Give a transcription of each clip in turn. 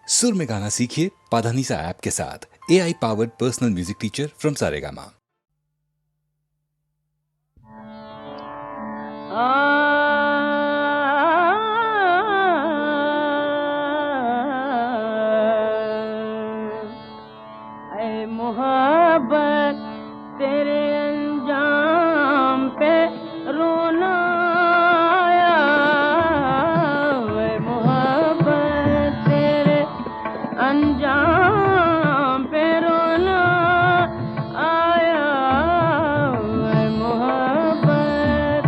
सुर में गाना सीखिए पाधानीसा ऐप के साथ। AI powered personal music teacher from Saregama. मोहब्बत तेरे अंजाम पे रोना आया, मोहब्बत तेरे अंजाम पे रोना आया, मोहब्बत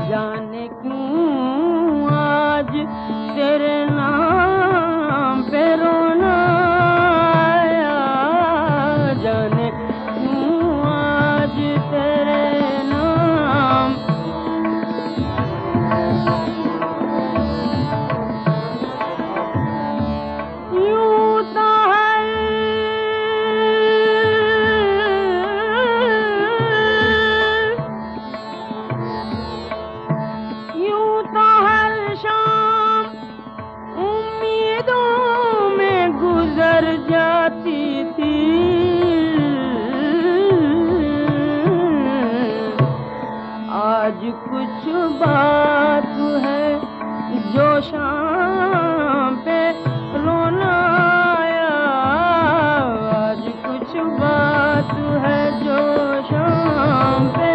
जाने क्यों आज तेरे नाम पे रोना आया, जाने क्यों आज तेरे नाम यूं तो हर शाम उम्मीदों में गुजर जाती थी, आज कुछ बात है जो शाम पे रोना आया, आज कुछ बात है जो शाम पे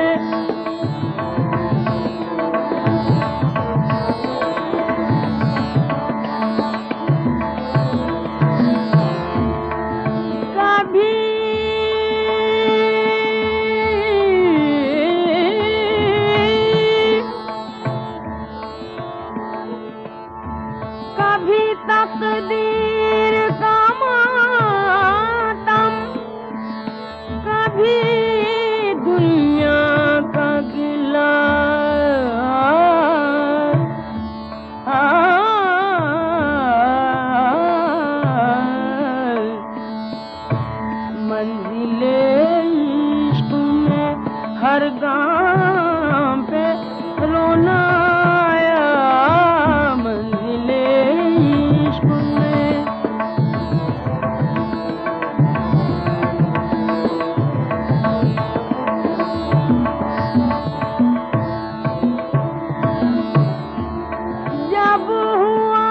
कभी तकदीर का मातम, कभी दुनिया का गिला, मंजिले इश्क में हर गाम पे रोना आया, मंजिले इश्क में जब हुआ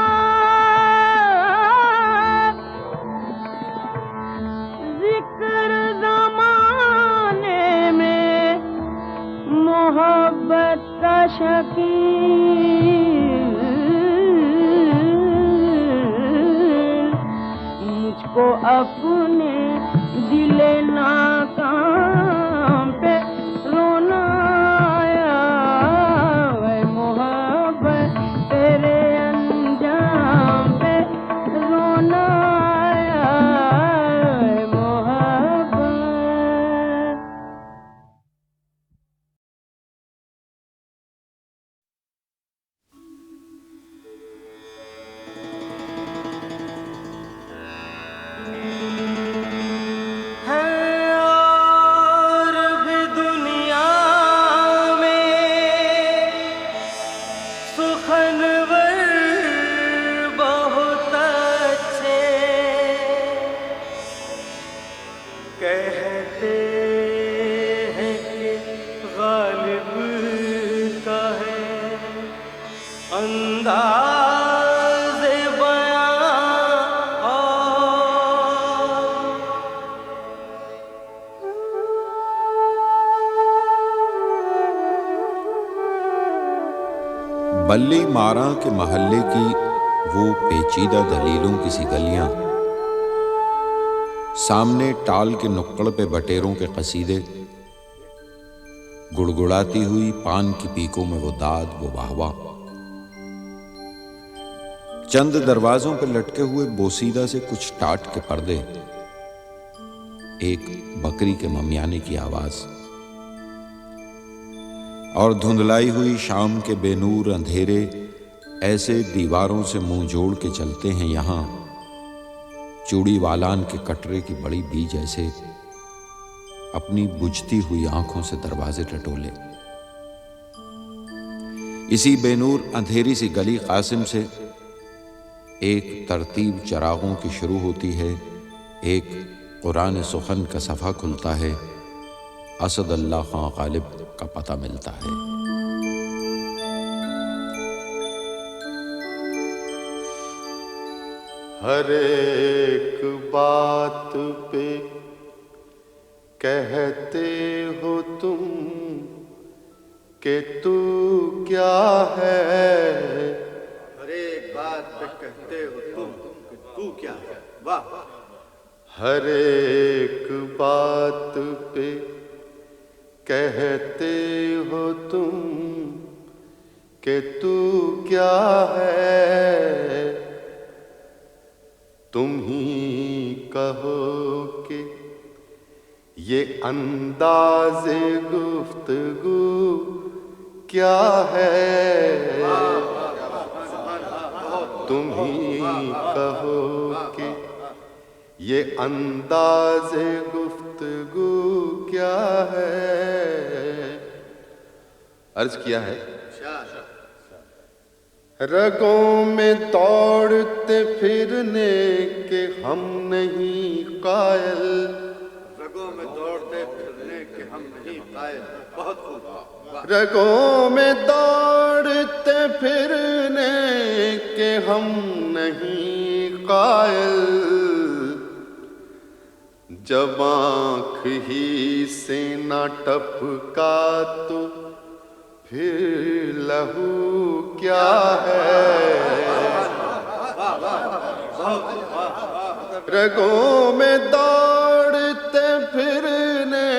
जिक्र ज़माने में मोहब्बत का शकील, मुझको अपने दिले नाकाम पे रोना आया, मोहब्बत तेरे अंजाम पे रोना आया, मोहब्बत। और भी दुनिया में सुखनवर बहुत अच्छे कहते हैं कि गालिब का है अंदाज़े बयां बल्ली मारा के महल्ले की वो पेचीदा दलीलों की सी गलियां, सामने टाल के नुक्कड़ पे बटेरों के कसीदे, गुड़गुड़ाती हुई पान की पीकों में वो दाद वो वाहवा, चंद दरवाजों पर लटके हुए बोसीदा से कुछ टाट के पर्दे, एक बकरी के ममियाने की आवाज और धुंधलाई हुई शाम के बेनूर अंधेरे ऐसे दीवारों से मुंह जोड़ के चलते हैं यहाँ, चूड़ी वालान के कटरे की बड़ी बीज ऐसे अपनी बुझती हुई आंखों से दरवाजे टटोले। इसी बेनूर अंधेरी सी गली कासिम से एक तरतीब चरागों की शुरू होती है, एक कुरान सुखन का सफ़ा खुलता है, असद अल्लाह खां गालिब का पता मिलता है। हर एक बात पे कहते हो तुम कि तू क्या है। हर एक बात पे कहते हो तुम कि तू क्या है। वाह। हर एक बात पे कहते हो तुम कि तू क्या है। तुम ही कहो कि ये अंदाज़े गुफ्तगू क्या है। तुम ही कहो कि ये अंदाज़े गुफ्तगू क्या है। अर्ज किया है, रगों में दौड़ते फिरने के हम नहीं कायल। रगों में दौड़ते फिरने के हम नहीं कायल। बहुत खूब। रगों में दौड़ते फिरने के हम नहीं कायल। जब आँख ही से न टपका तो फिर लहू क्या है। रगों में दौड़ते फिरने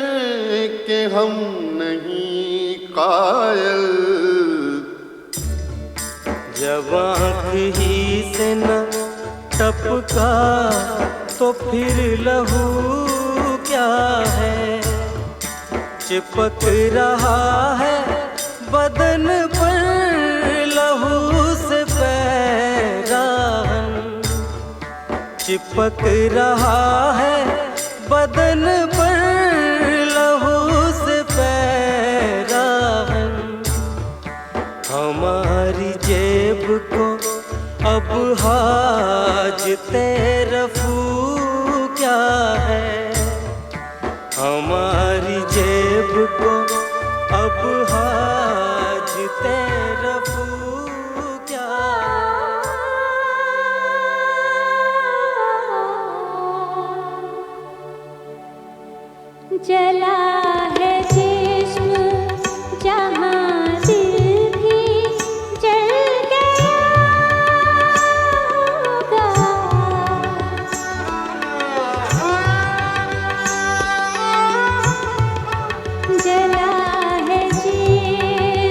के हम नहीं कायल। जब आँख ही से न टपका तो फिर लहू क्या है। चिपक रहा है बदन पर लहू से पैराहन। चिपक रहा है बदन पर लहू से पैराहन। हमारी जेब को अब हाजते रफू क्या है। हमारी जेब को अब हाजते रफू क्या है। जला है जिस्म जहाँ दिल भी जल गया होगा। जला है जिस्म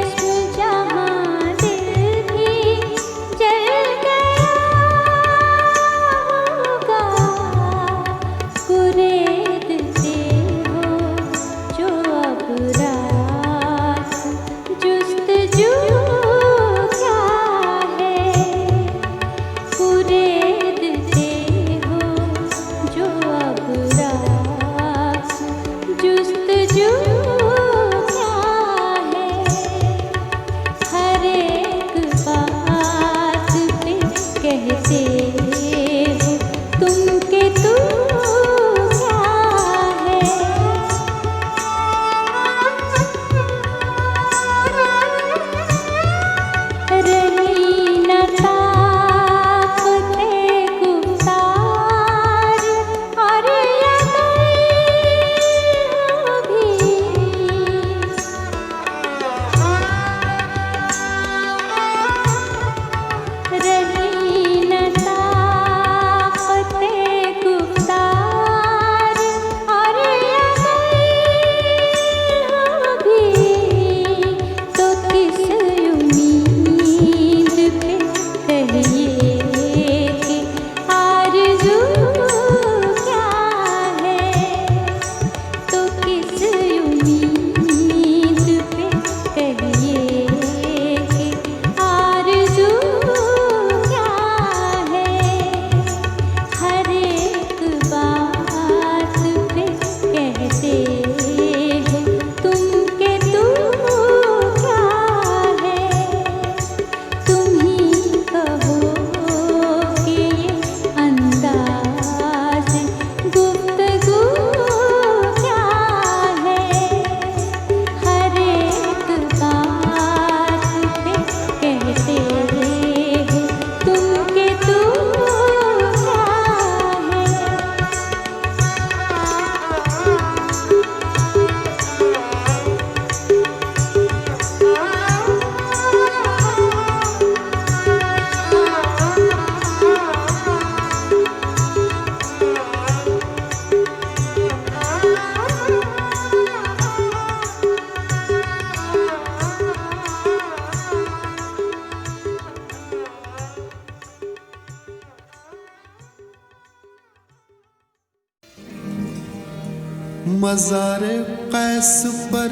मज़ारे कैस पर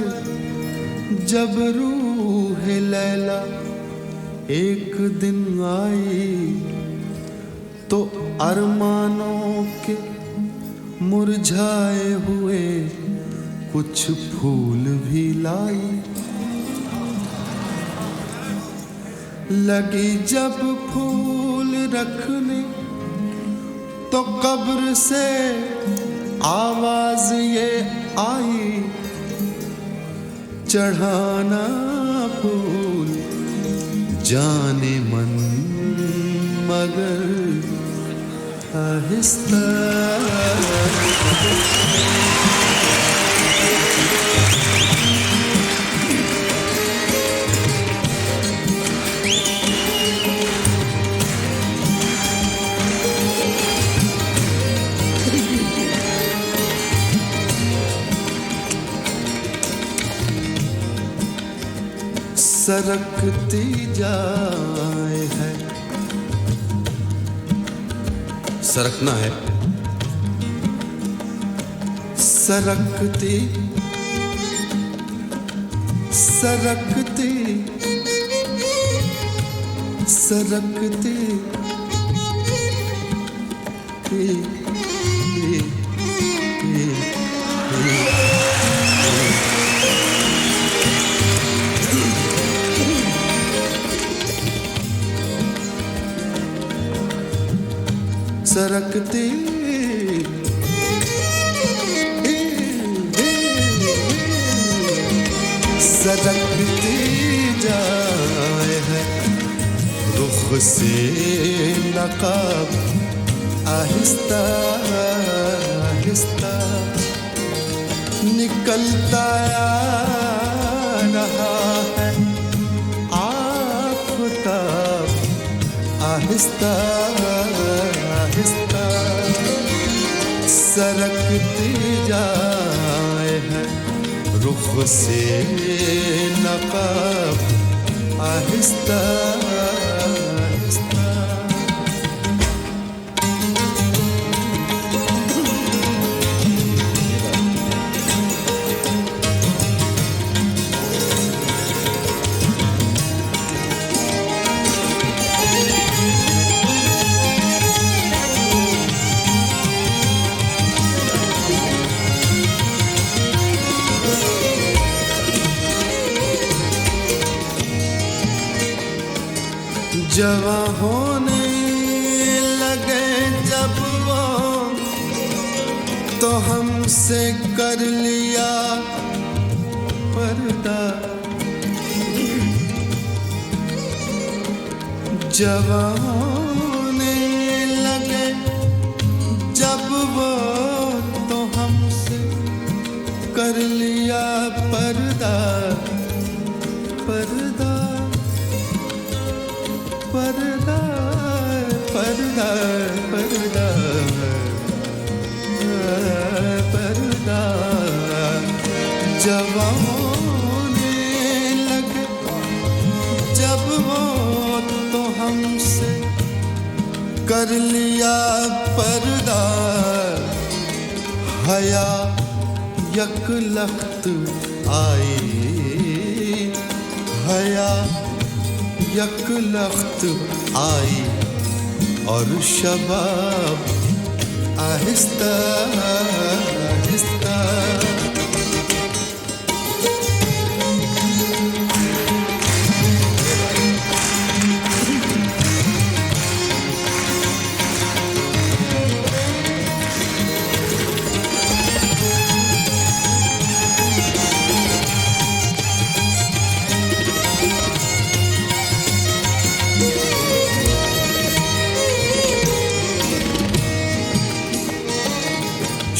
जब रूह लैला एक दिन आई तो अरमानों के मुरझाए हुए कुछ फूल भी लाई। लगी जब फूल रखने तो कब्र से आवाज ये आई, चढ़ाना फूल जाने मन मगर आहिस्ता। सरकती जाए है, सरकना है, सरकती सरकती सरकती सरकती सरकती जाए है, रुख से नकाब आहिस्ता आहिस्ता निकलता रहा है आफ़ताब आहिस्ता आहिस्ता सरकती जाए है, रुख से नकाब आहिस्ता आहिस्ता। जवां होने लगे जब वो तो हमसे कर लिया पर्दा। जवां होने लगे जब वो तो हमसे कर लिया पर्दा पर्दा पर्दा पर्दा पर्दा पर्दा। जवां होने लगे जब वो तो हमसे कर लिया पर्दा। हया यकलख्त आई हया यकलख्त आई और शबाब आहिस्ता आहिस्ता।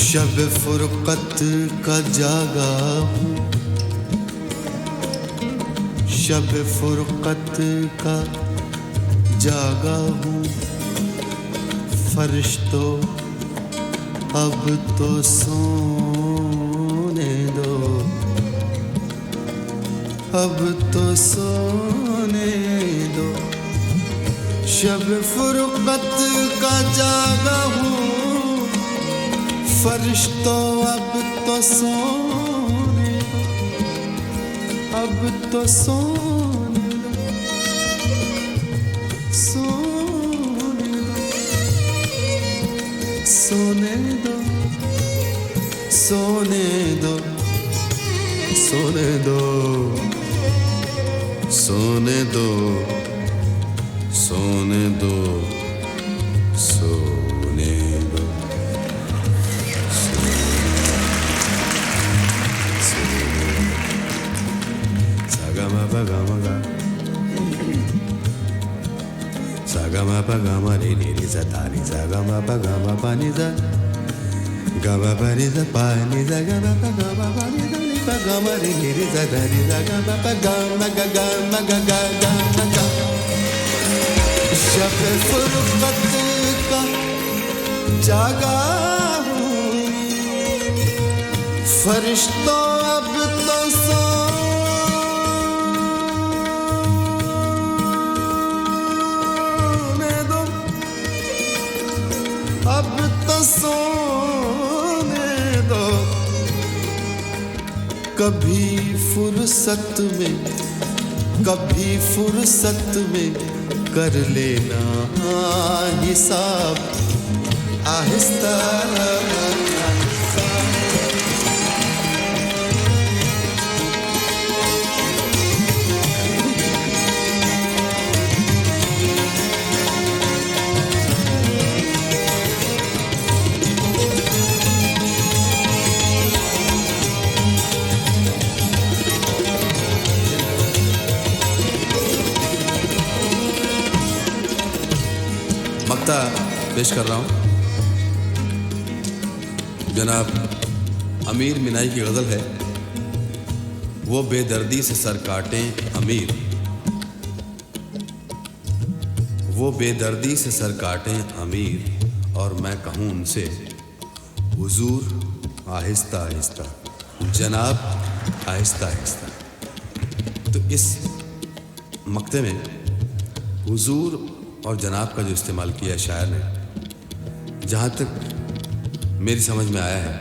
शब फुरकत का जागा हूँ, शब फुरकत का जागा हूँ। फरिश्तों अब तो सोने दो, अब तो सोने दो। शब फुरकत का जागा हूँ, फरिश्तों अब तो सोने दो, अब तो सोने दो, सोने दो, सोने दो, सोने दो, सोने दो, सोने दो, सोने दो, सोने दो। Sagama pagama ga, sagama pagama re re re sa ta re, sagama pagama pa ni sa, gama pa ni sa pa ni sa, gama pagama pa ni sa ni pagama re re sa ta re, sagama pagama ga ga ma ga ga ga ma ga. शब फुरकत का जागा हूँ, फरिश्तों अब तो सोने दो, अब तो सोने दो। कभी फुर्सत में, कभी फुर्सत में कर लेना हिसाब आहिस्ता। मक्ता पेश कर रहा हूँ। जनाब अमीर मिनाई की गज़ल है। वो बेदर्दी से सर काटें अमीर, वो बेदर्दी से सर काटें अमीर, और मैं कहूँ उनसे हुजूर आहिस्ता आहिस्ता, जनाब आहिस्ता आहिस्ता। तो इस मक्ते में हुजूर और जनाब का जो इस्तेमाल किया शायर ने, जहाँ तक मेरी समझ में आया है,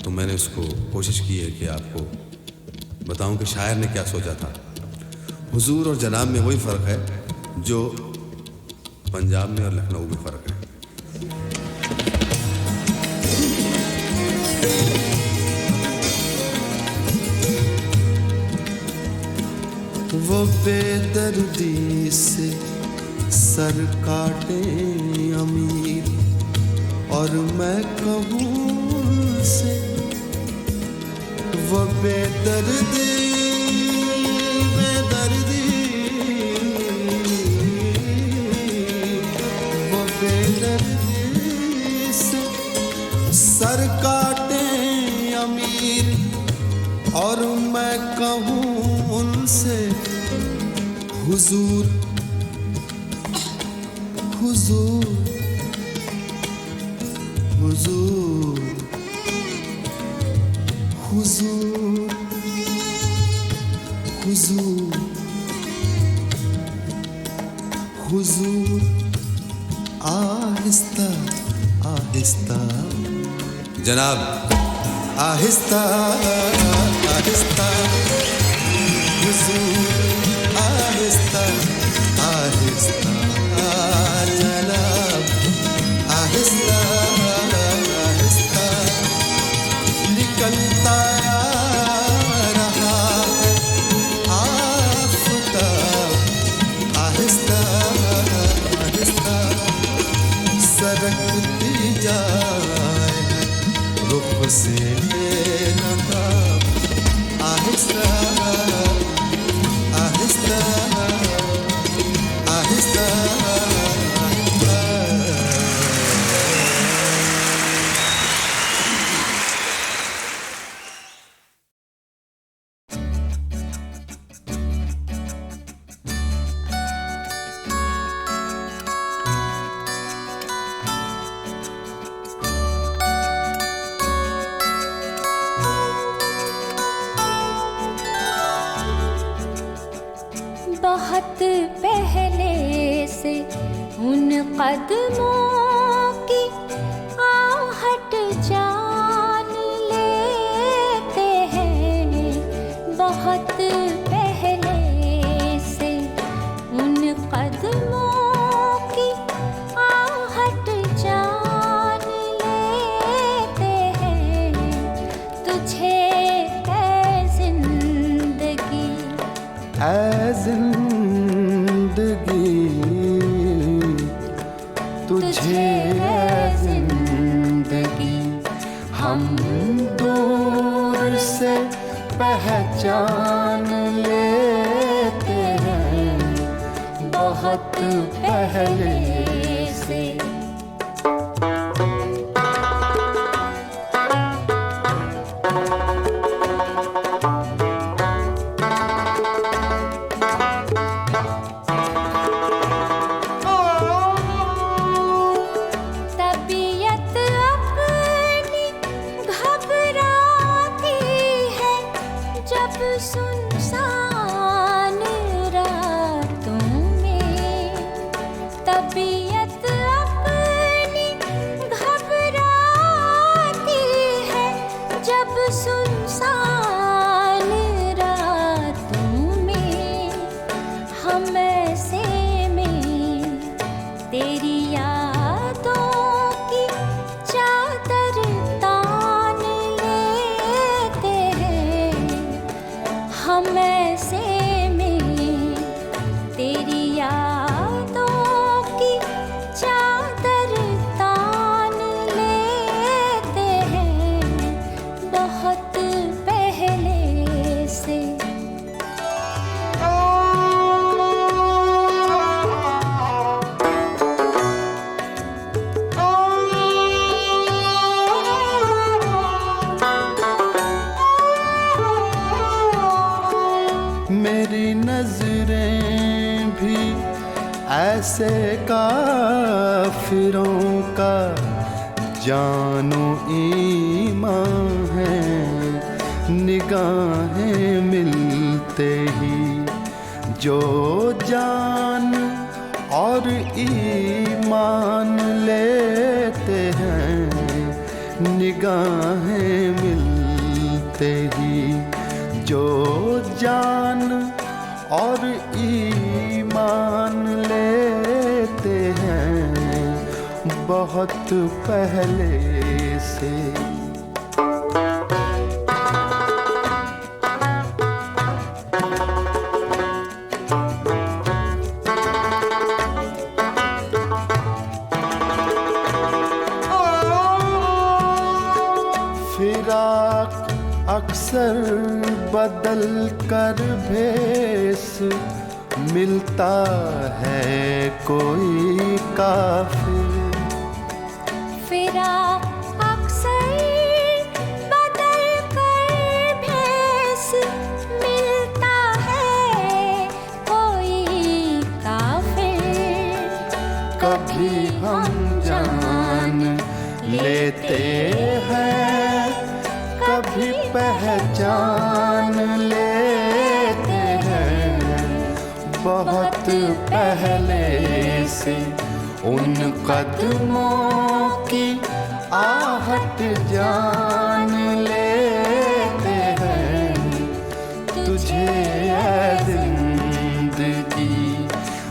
तो मैंने उसको कोशिश की है कि आपको बताऊं कि शायर ने क्या सोचा था। हुजूर और जनाब में वही फ़र्क है जो पंजाब में और लखनऊ में फ़र्क है। वो बेदर्दी से सर काटे अमीर, और मैं कहूँ से वो बेदर्दी बेदर्दी, वो बेदर्दी से सर काटे अमीर, और मैं कहूँ उनसे हुजूर हुजूर हुजूर हुजूर हुजूर हुजूर आहिस्ता आहिस्ता, जनाब आहिस्ता आहिस्ता, हुजूर आहिस्ता आहिस्ता, जनाब आहिस्ता आहिस्ता। निकलता रहा आफ़ताब, आहिस्ता आहिस्ता सरकती जाए रुख से नकाब, आहिस्ता आहिस्ता आहिस्ता। बहुत पहले से उन कदमों की आहट जान ले जिंदगी, तुझे है जिंदगी। हम दूर से पहचान लेते हैं बहुत पहले से। तबीयत अपनी घबराती है जब सुनसान रातों में। तबीयत अपनी घबराती है जब सुनसान रातों में। हम ऐसे में तेरी यादों की चादर तान लेते हैं। हम ऐसे में तेरी यादों की चादर तान लेते हैं बहुत पहले से। मेरी नजरें भी ऐसे काफिरों का जानो ईमान है। निगाहें मिलते ही जो जान और ईमान लेते हैं। निगाहें मिलते ही जो जान और ईमान लेते हैं बहुत पहले से। फिराक अक्सर बदल कर भेस मिलता है कोई काफिर। फिराक अक्सर बदल कर भेस मिलता है कोई काफिर। कभी हम जान लेते हैं, कभी पहचान लेते हैं बहुत पहले से। उन कदमों की आहट जान लेते हैं तुझे है जिंदगी।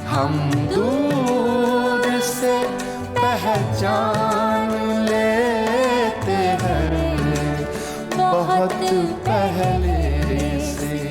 हम दूर से पहचान लेते हैं बहुत पहले से।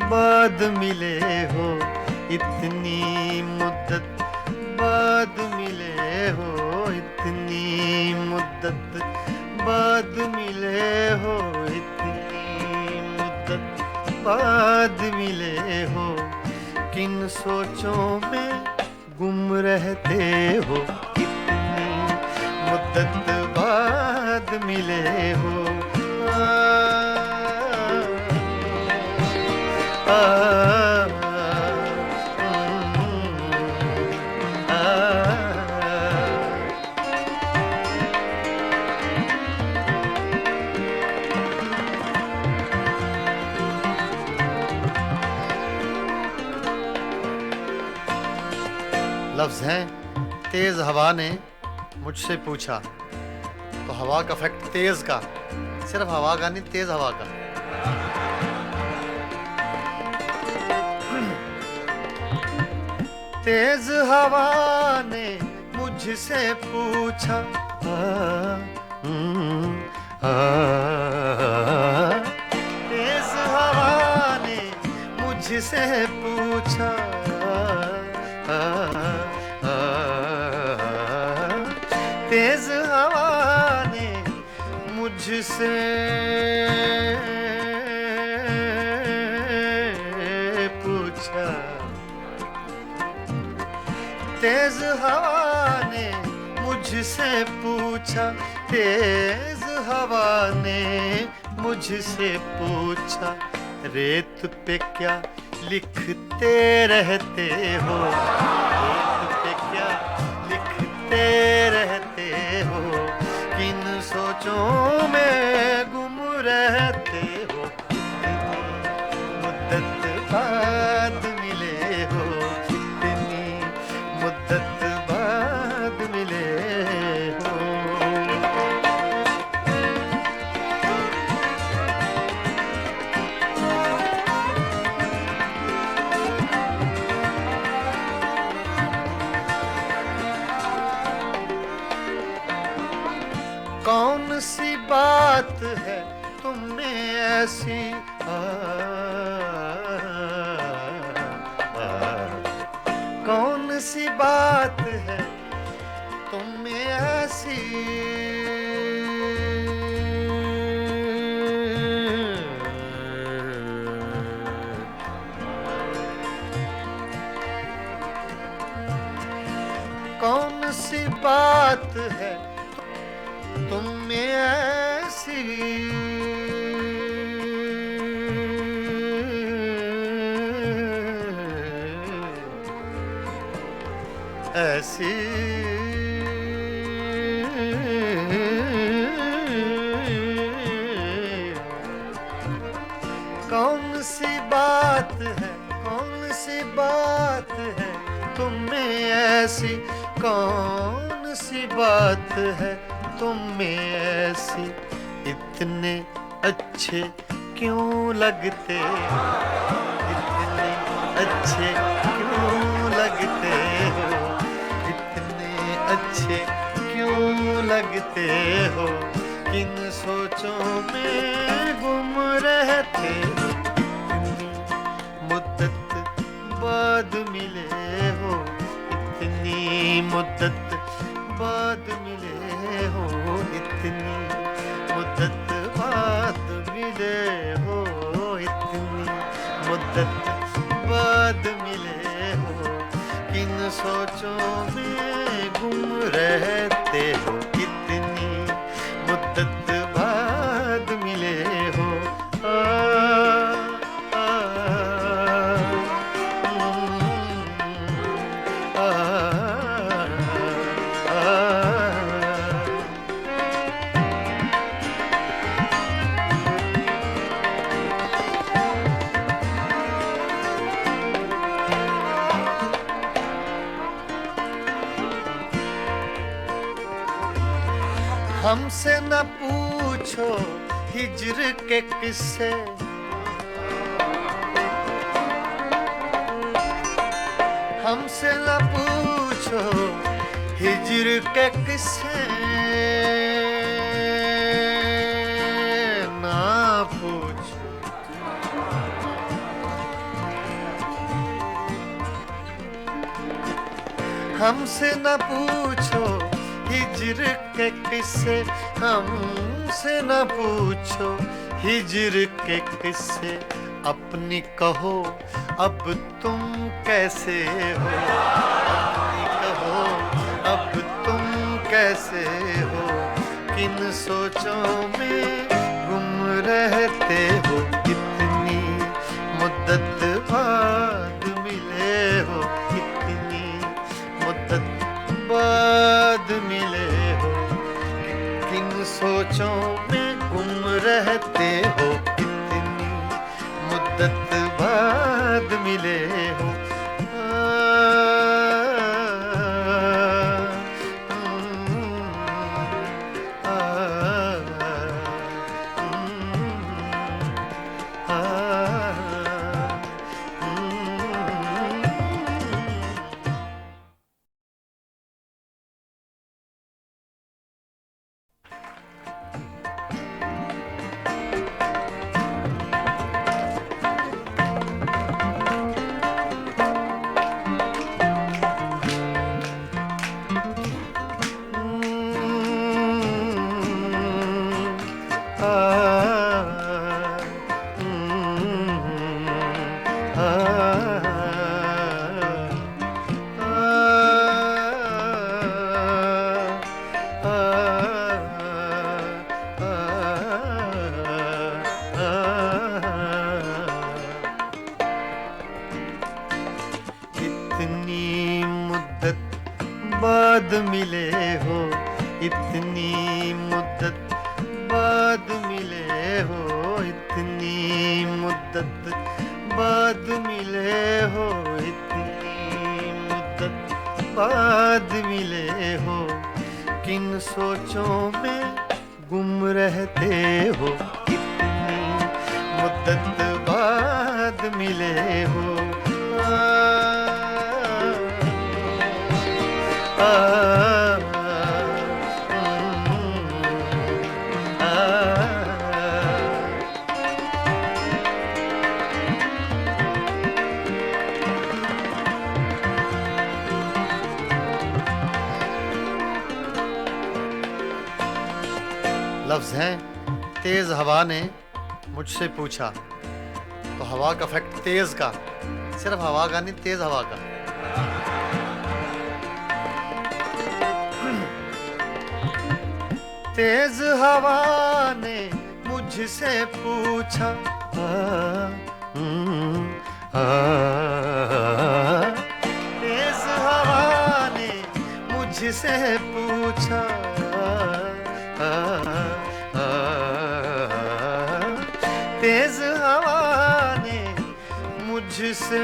बाद मिले हो, इतनी मुद्दत बाद मिले हो, इतनी मुद्दत बाद मिले हो, इतनी मुद्दत बाद मिले हो, किन सोचों में गुम रहते हो, कितनी मुद्दत बाद मिले हो। आ, लफ्ज हैं तेज हवा ने मुझसे पूछा, तो हवा का इफेक्ट तेज का, सिर्फ हवा का नहीं, तेज हवा का। तेज हवा ने मुझसे पूछा, तेज हवा ने मुझसे पूछा, तेज हवा ने मुझसे पूछा, तेज हवा ने मुझसे पूछा, तेज हवा ने मुझसे पूछा, रेत पे क्या लिखते रहते हो, रेत पे क्या लिखते रहते हो, किन सोचों में गुम रहते हो, मुद्दत बाद मिले हो, कितनी मुद्दत बाद मिले हो। कौन सी बात है तुम में ऐसी, कौन सी बात है तुम में ऐसी, कौन सी बात है तुम में ऐसी, ऐसी कौन सी बात है, कौन सी बात है तुम में ऐसी, कौन सी बात है तुम में ऐसी, इतने अच्छे क्यों लगते, इतने अच्छे क्यों लगते हो, इतने अच्छे क्यों लगते हो, किन सोचों में गुम रहते हो, इतनी मुद्दत बाद मिले हो, इतनी मुद्दत बाद मिले हो, इतनी मुद्दत बाद मिले हो, इतनी मुद्दत बाद मिले हो, किन सोचों में गुम रहते हो, इतनी मुद्दत बाद मिले हो। हमसे न पूछो हिज्र के किस्से, हमसे न पूछो हिज्र के किस्से, ना पूछो, हमसे न पूछो हिज्र के किस्से, हमसे न पूछो हिज्र के किस्से, अपनी कहो अब तुम कैसे हो, अपनी कहो अब तुम कैसे हो, किन सोचों में गुम रहते हो, इतनी मुद्दत बाद मिले हो, इतनी मुद्दत बाद मिले हो, किन सोचों में गुम रहते हो, इतनी मुद्दत बाद मिले हो। इतनी मुद्दत बाद मिले हो, इतनी मुद्दत बाद मिले हो, इतनी मुद्दत बाद मिले हो, इतनी मुद्दत बाद मिले हो, किन सोचों में गुम रहते हो, इतनी मुद्दत बाद मिले हो। लफ्ज हैं तेज हवा ने मुझसे पूछा, तो हवा का इफेक्ट तेज का, सिर्फ हवा का नहीं, तेज हवा का। तेज हवा ने मुझसे पूछा, तेज हवा ने मुझसे पूछा, तेज हवा ने मुझसे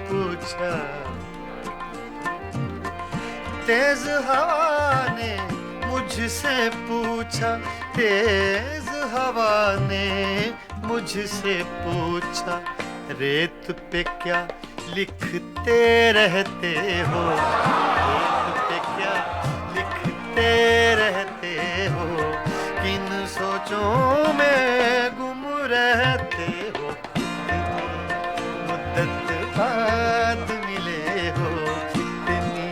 पूछा, तेज हवा ने मुझसे पूछा, तेज हवा ने मुझसे पूछा, रेत पे क्या लिखते रहते हो, रेत पे क्या लिखते रहते हो, किन सोचों में गुम रहते हो, मुद्दत बाद मिले हो, इतनी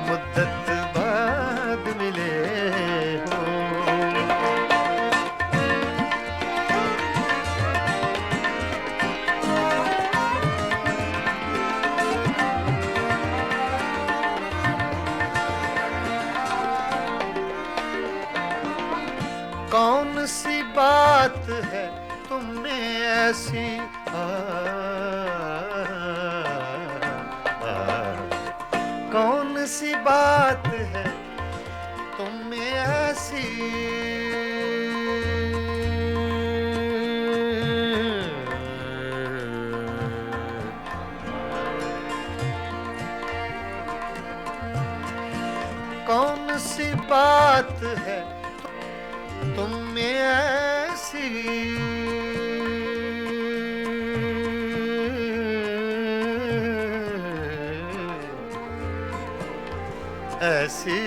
मुद्दत बाद मिले हो। कौन सी बात है तुम में ऐसी, कौन सी बात है तुम में ऐसी, कौन सी बात है तुम में ऐसी, ऐसी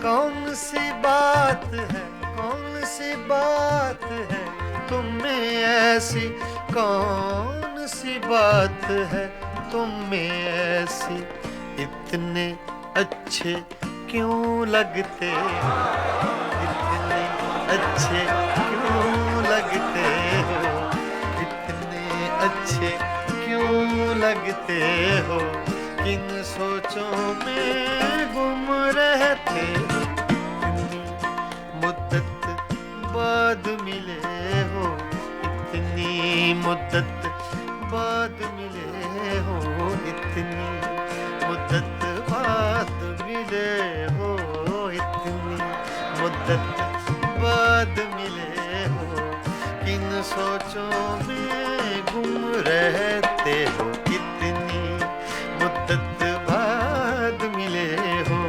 कौन सी बात है, कौन सी बात है तुम में ऐसी, कौन सी बात है तुम में ऐसी इतने अच्छे क्यों लगते हो, इतने अच्छे क्यों लगते हो, इतने अच्छे क्यों लगते हो, किन सोचों में गुम रहते हो, इतनी मुद्दत बाद मिले हो, इतनी मुद्दत बाद मिले हो, इतनी मुद्दत बाद मिले हो, इतनी मुद्दत बाद मिले हो, किन सोचों में गुम रहते हो, इतनी मुद्दत बाद मिले हो।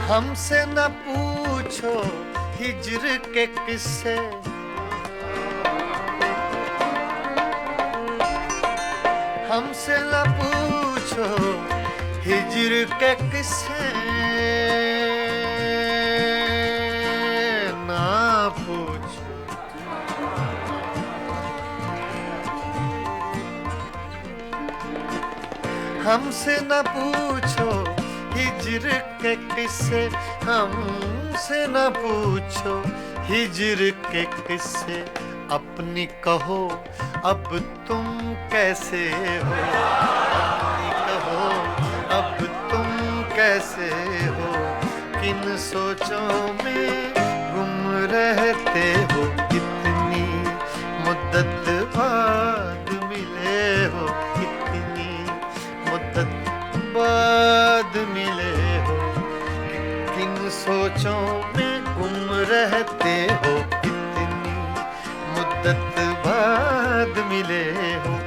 हमसे न पूछो हिज्र के किस्से, हमसे न पूछो हिज्र के किस्से, ना पूछो हमसे न पूछो हिज्र के किस्से, हमसे न पूछो हिज्र के किस्से, अपनी कहो अब तुम कैसे हो, अपनी कहो अब तुम कैसे हो, किन सोचों में गुम रहते हो, इतनी मुद्दत बाद मिले हो, इतनी मुद्दत बाद मिले हो, किन सोचों में गुम रहते हो, इतनी मुद्दत बाद मिले हो।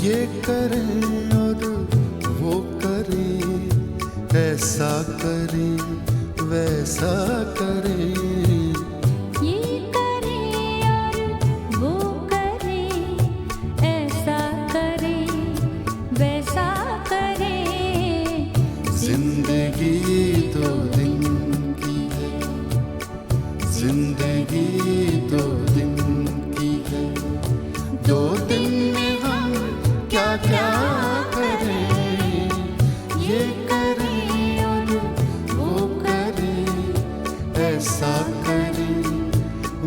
ये करें और वो करें, ऐसा करें वैसा करें, ये करें और वो करें, ऐसा करें वैसा करें, जिंदगी दो दिन की है, जिंदगी दो दिन की है, 2 दिन में हम क्या क्या करें, ये करें और वो करें, ऐसा करें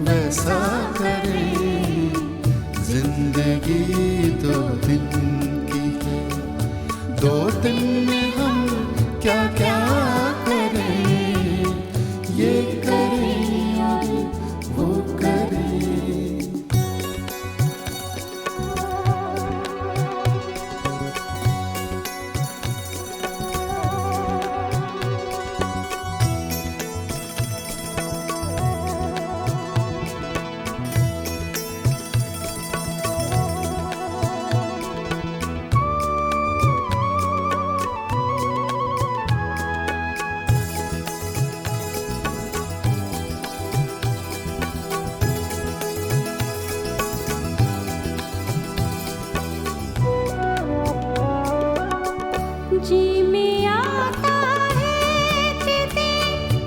वैसा करें, जिंदगी 2 दिन की है, 2 दिन में हम क्या क्या करें, ये करें और वो करें। जी में आता है तेरे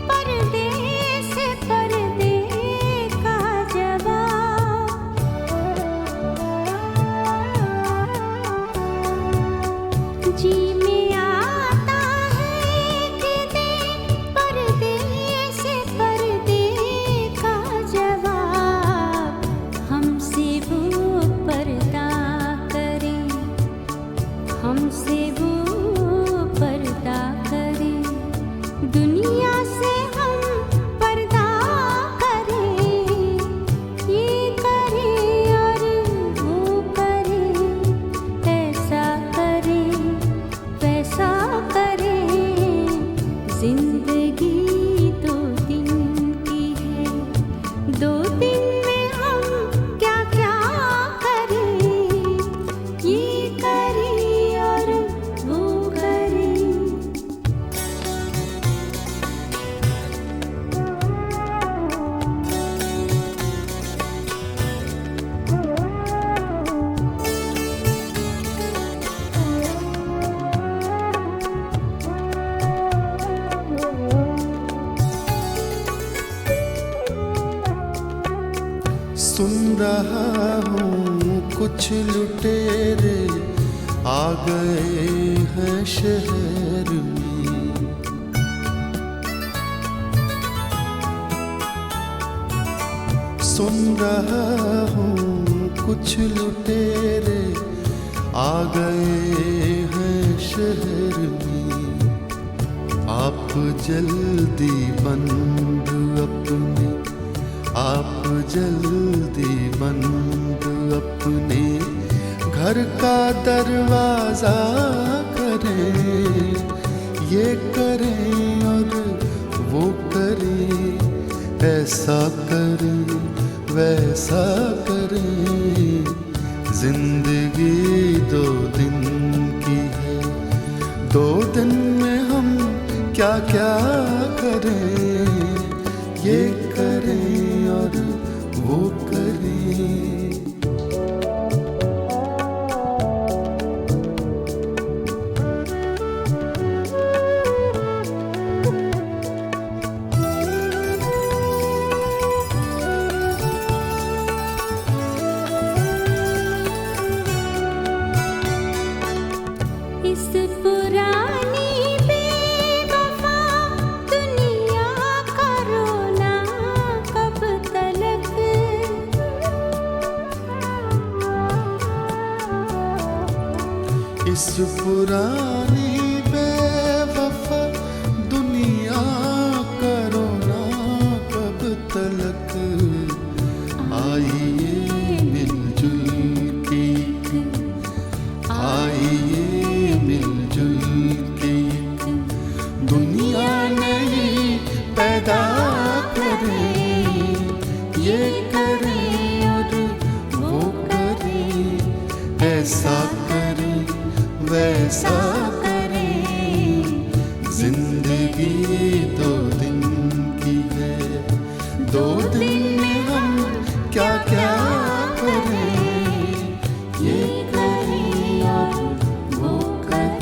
परदेस पर्दे का जवाब, जी में आता है तेरे परदेस पर्दे का जवाब, कुछ लुटेरे आ गए हैं शहर में। सुन रहा हूँ कुछ लुटेरे आ गए हैं शहर में। आप जल्दी बंद अपने, आप जल्दी बंद अपने घर का दरवाजा करें। ये करें और वो करें, ऐसा करें वैसा करें। जिंदगी 2 दिन की है, 2 दिन में हम क्या क्या करें। ये करें और वो करें। इस पुरानी बेवफा दुनिया का रोना कब तलक। इस पुरानी बेवफा दुनिया का रोना कब तलक। आइए मिलजुल के, आइए मिलजुल के दुनिया नई पैदा करें। ये करें और वो करें, ऐसा करें वैसा करें। जिंदगी 2 दिन की है, 2 दिन में हम क्या क्या करें। ये करें और वो करें।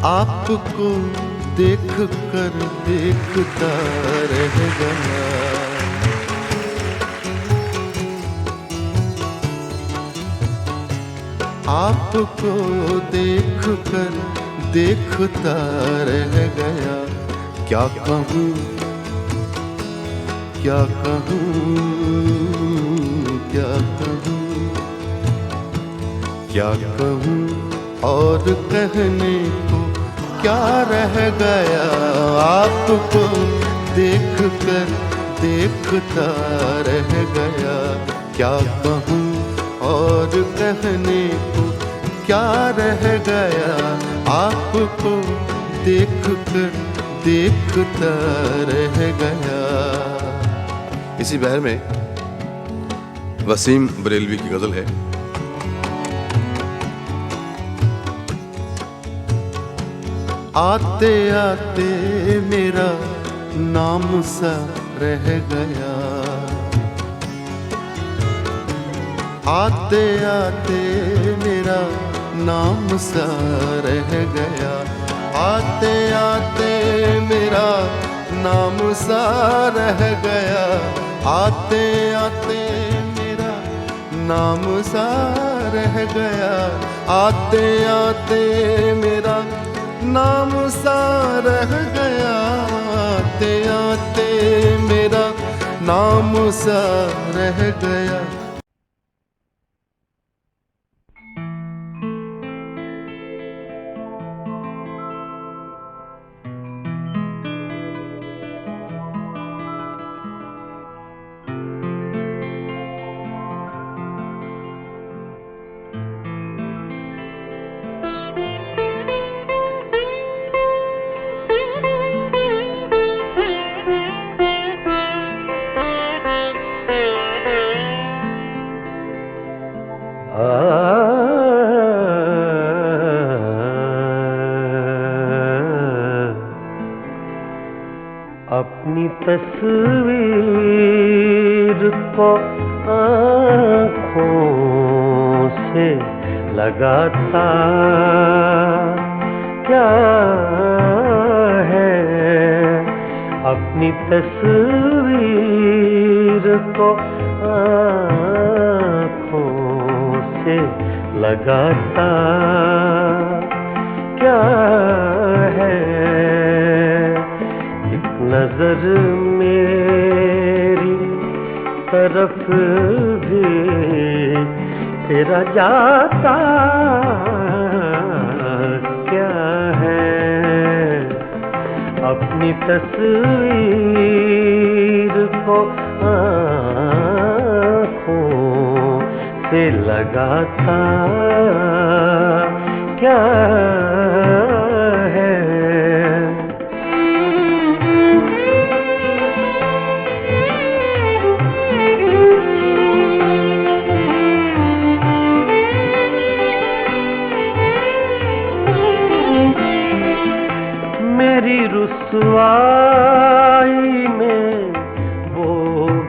आपको देख कर देखता रह गया। आपको देख कर देखता रह गया। क्या कहूँ क्या कहूँ क्या कहूँ क्या कहूँ और कहने को क्या रह गया। आपको देख कर देखता रह गया। क्या कहूँ और कहने को क्या रह गया। आपको देख कर देखता रह गया। इसी बहर में वसीम बरेलवी की गजल है। आते आते मेरा नाम सा रह गया। आते आते मेरा नाम सा रह गया। आते आते मेरा नाम सा रह गया। आते आते मेरा नाम सा रह गया। आते आते मेरा नाम सा रह गया। आते आते मेरा नाम सा रह गया। अपनी तस्वीर को आँखों से लगाता क्या है। अपनी तस्वीर को आँखों से लगाता क्या है। नजर मेरी तरफ भी तेरा जाता क्या है। अपनी तस्वीर को आँखों से लगाता क्या है। मेरी रुसवाई में वो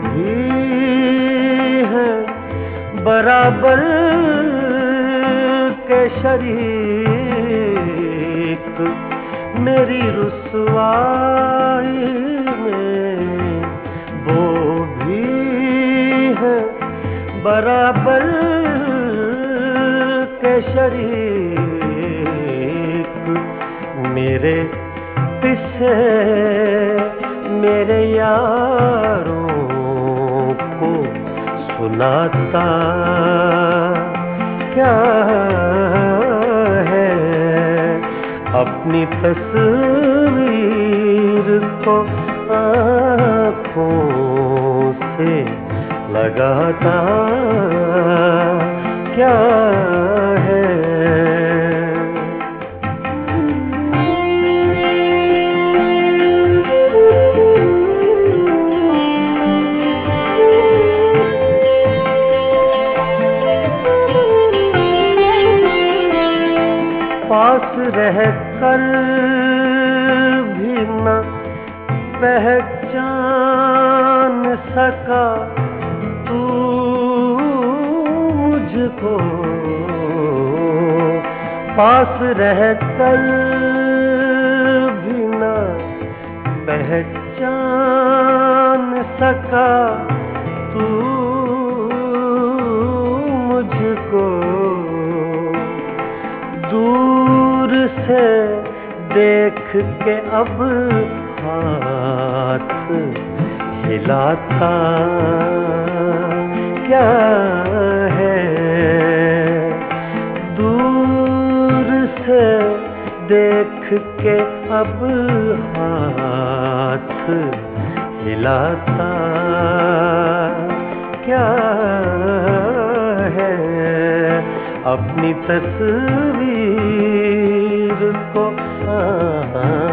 भी है बराबर के शरीक। मेरी रुसवाई में वो भी है बराबर के शरीक। मेरे किसे मेरे यारों को सुनाता क्या है। अपनी तस्वीर को आँखों से लगाता क्या है। पास रह कर भी न पहचान सका तू मुझको। पास रह कर भी न पहचान सका तू मुझको। दूर से देख के अब हाथ हिलाता क्या है। दूर से देख के अब हाथ हिलाता क्या है। अपनी तस्वीर को आँखों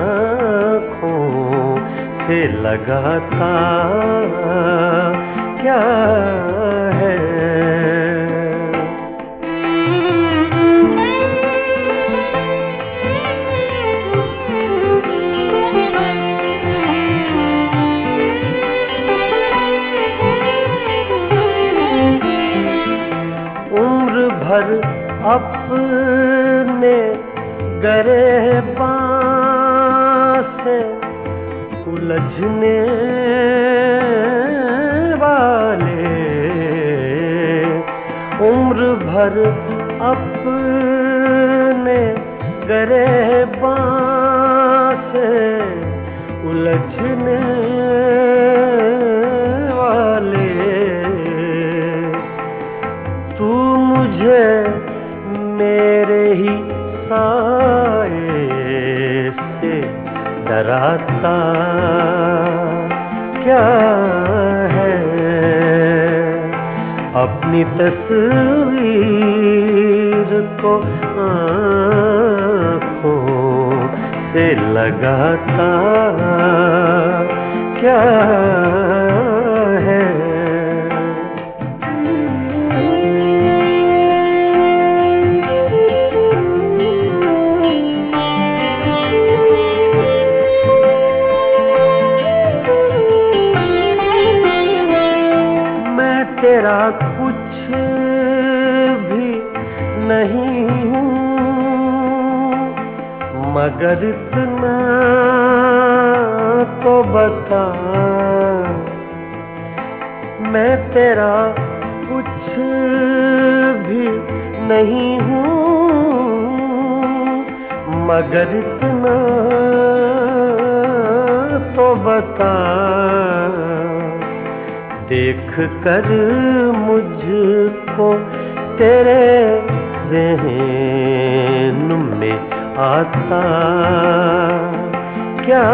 से लगाता क्या है। उम्र भर अपने गरेबां से उलझने वाले उम्र भर अपने गरेबां से उलझने वाले तू मुझे मेरे ही साए से डराता क्या है? अपनी तस्वीर को आँखों से लगाता क्या है? मैं तेरा कुछ भी नहीं हूँ मगर इतना तो बता मैं तेरा कुछ भी नहीं हूँ मगर इतना तो बता देख कर मुझको तेरे ज़हन में आता क्या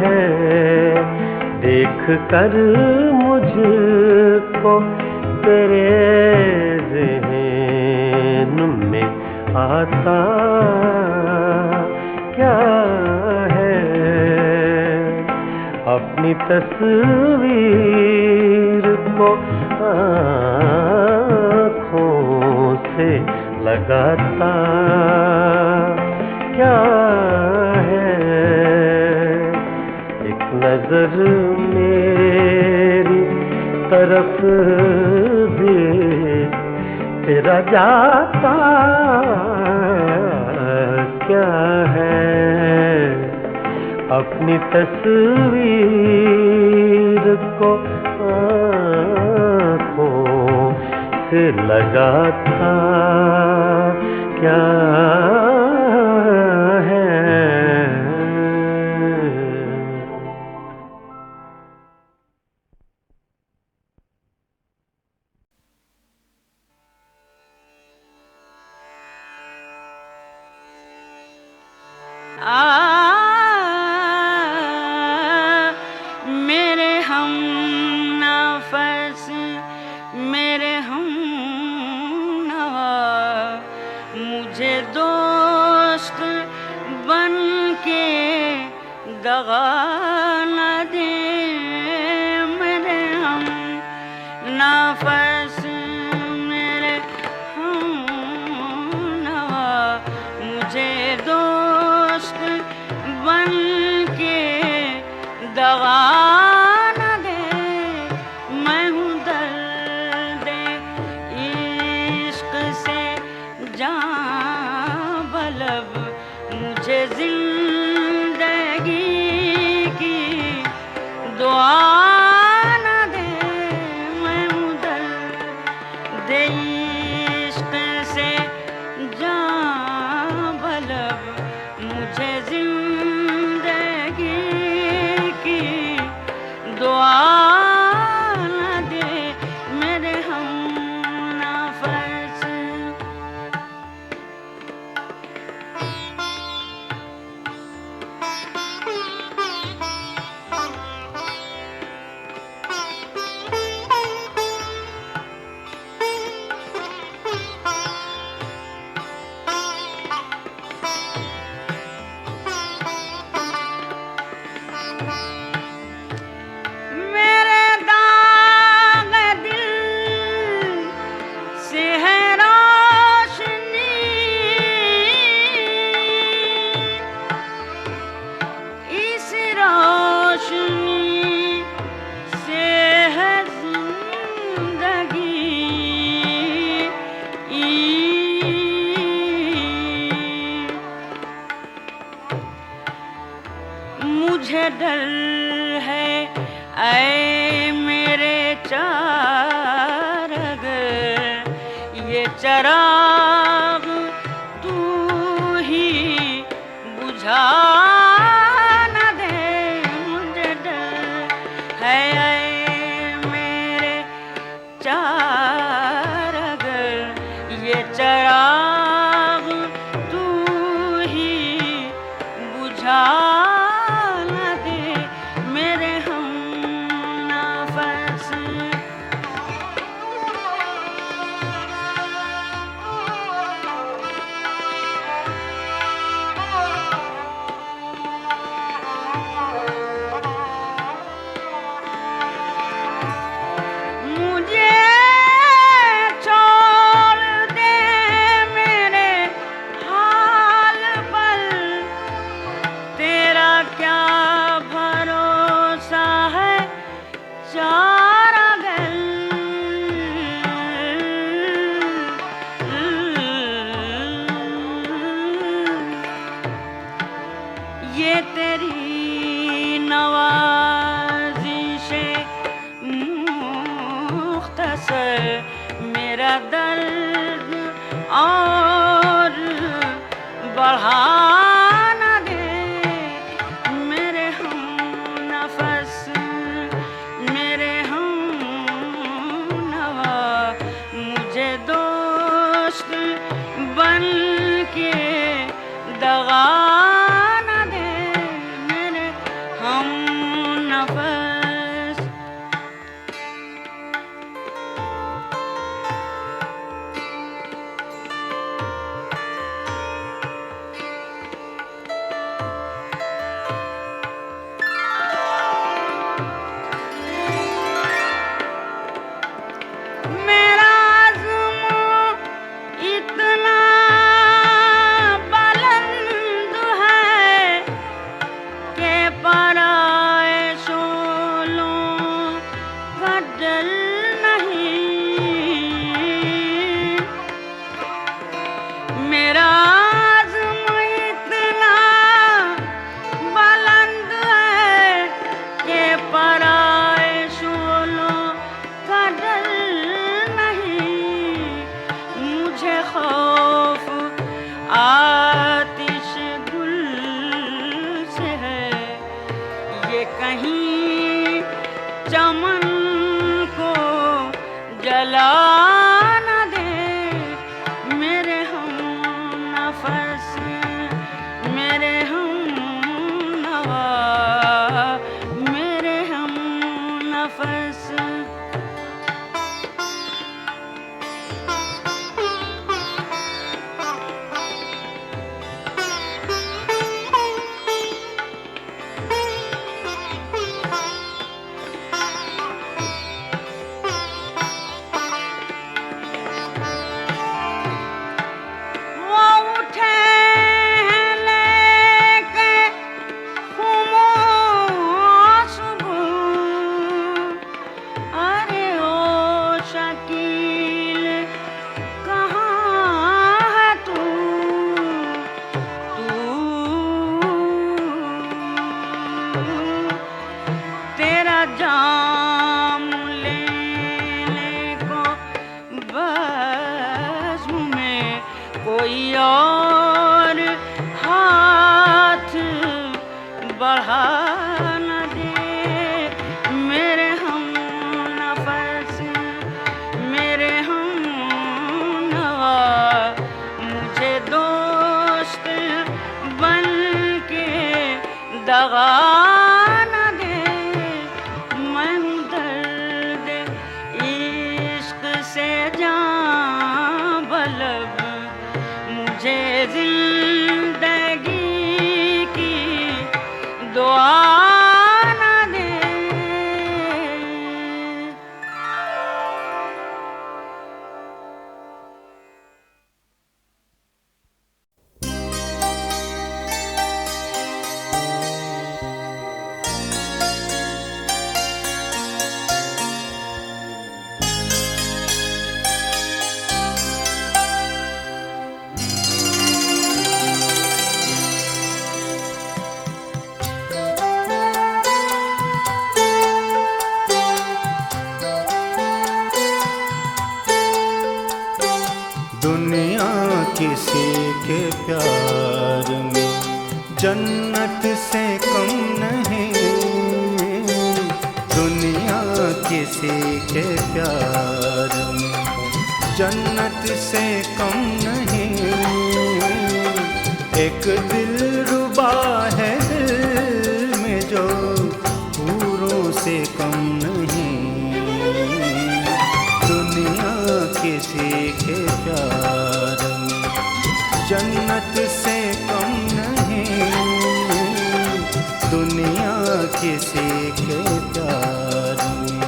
है? देख कर मुझको तेरे ज़हन में आता क्या है? अपनी तस्वीर को आँखों से लगाता क्या है? एक नजर मेरी तरफ भी तेरा जाता क्या है? अपनी तस्वीर को आँखों से लगाता क्या है? मेरे हम नफस मेरे हम नवा मुझे दोस्त बन के दगा न दे मेरे हम नफस मेरे हम नवा मुझे दोस्त बन के दगा न दे मैं हूँ दर्द इश्क से जान बलब मुझे जिंदगी की दुआ न दे मैं हूँ दर्द इश्क से जान बलब मुझे जिंदगी की दुआ न दे मेरे हम नफस मुझे डर है ऐ मेरे चारग, ये चराग तू ही बुझा न दे। मुझे डर है ऐ मेरे चारग, ये चराग तू ही बुझा न दे। मेरे हम नफस मुझे छोड़ दे मेरे हाल पर, तेरा क्या भरोसा है चारागल। ये तेरी नवाज़िशे मुख्तसर मेरा दर्द और बढ़ा न दे। मेरे हम नफस मेरे हम नवा, मुझे दोस्त बन के दगा न दे। मेरे हम नफस मेरा आज़म इतना बुलंद है कि पराए शोलों का डर नहीं। मेरा आज़म इतना बुलंद है कि पराए शोलों का डर नहीं। मुझे खौफ आतिश गुल से है, ये कहीं चमन को जला न दे। मेरे हम नफस मेरे हम नवा, मेरे हम नफस वो उठे हैं लेके खुमोश सुबह। अरे ओ शकील कहाँ है तू, तेरा जाम लेने को बज़्म में कोई और हाथ बढ़ा न दे। मेरे हम नफस मेरे हम नवा, मुझे दोस्त बन के दगा न दे। मैं हूँ दर्द इश्क से जान बलब, मुझे जिंदगी की दुआ न दे। जन्नत से कम नहीं दुनिया किसी के प्यार में, जन्नत से कम नहीं एक दिल रुबा है दिल में जो हूरों से कम नहीं दुनिया किसी के प्यार में, जन्नत से कम नहीं दुनिया किसी के प्यार में।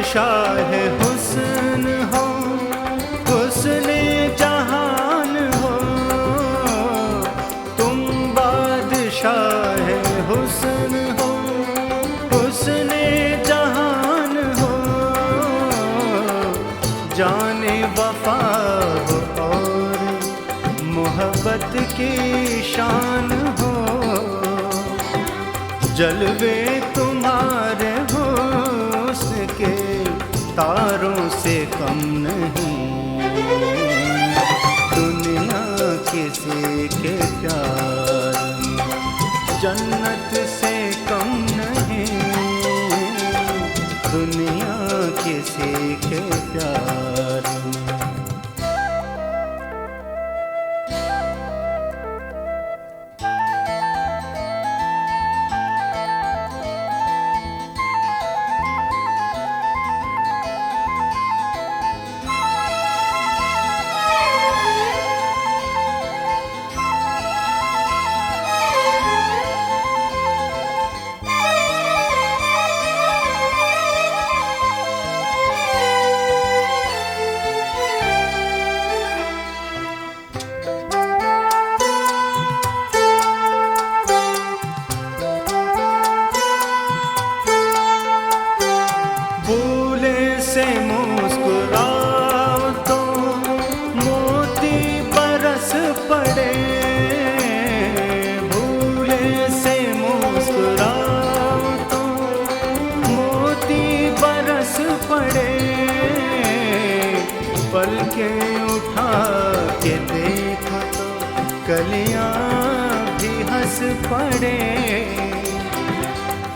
शाह हुस्न हो हुस्ने जहान हो, तुम बादशाह हुस्न हो हुस्ने जहान हो, जाने वफा हो और मोहब्बत की शान हो, जलवे तुम्हारे हुस्न के तारों से कम नहीं दुनिया किसी के प्यार में, जन्नत से कम नहीं दुनिया किसी के प्यार में। से मुस्कुराओ तो मोती बरस पड़े, भूले से मुस्कुराओ तो मोती बरस पड़े, पलकें उठा के देखो तो कलियां भी हंस पड़े,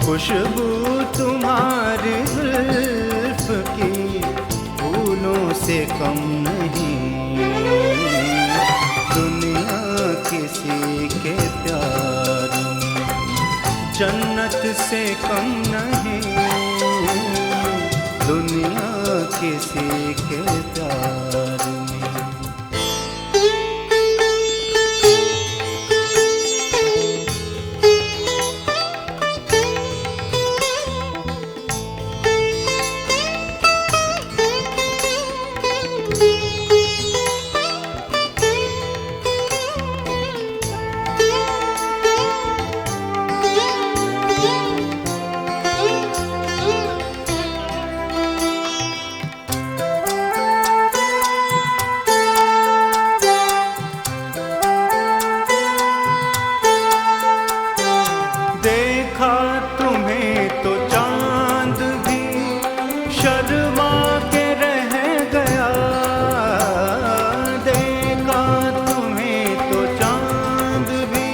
खुशबू तुम्हारी जुल्फ की फूलों से कम नहीं दुनिया किसी के प्यार में, जन्नत से कम नहीं दुनिया किसी के प्यार में। देखा तुम्हें तो चांद भी शर्मा के रह गया, देखा तुम्हें तो चांद भी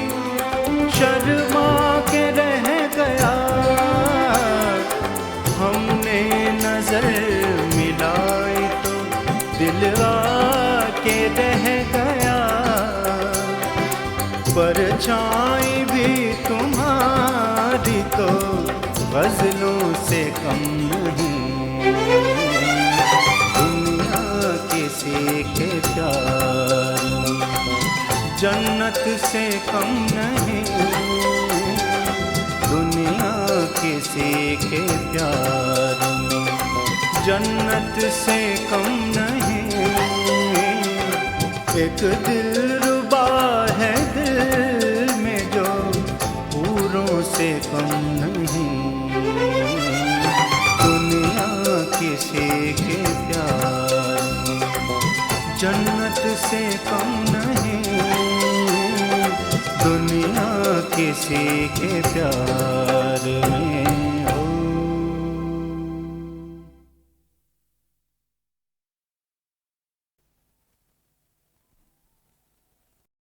शर्मा के रह गया, हमने नजर मिलाई तो दिल आके रह गया, परछाई भी तुम्हारी तो गजलों से कम नहीं दुनिया किसी के प्यार में, जन्नत से कम नहीं दुनिया किसी के प्यार में, जन्नत से कम नहीं। एक दिलरुबा है दिल में जो हूरों से कम नहीं। दुनिया किसी के प्यार में जन्नत से कम नहीं। दुनिया किसी के प्यार में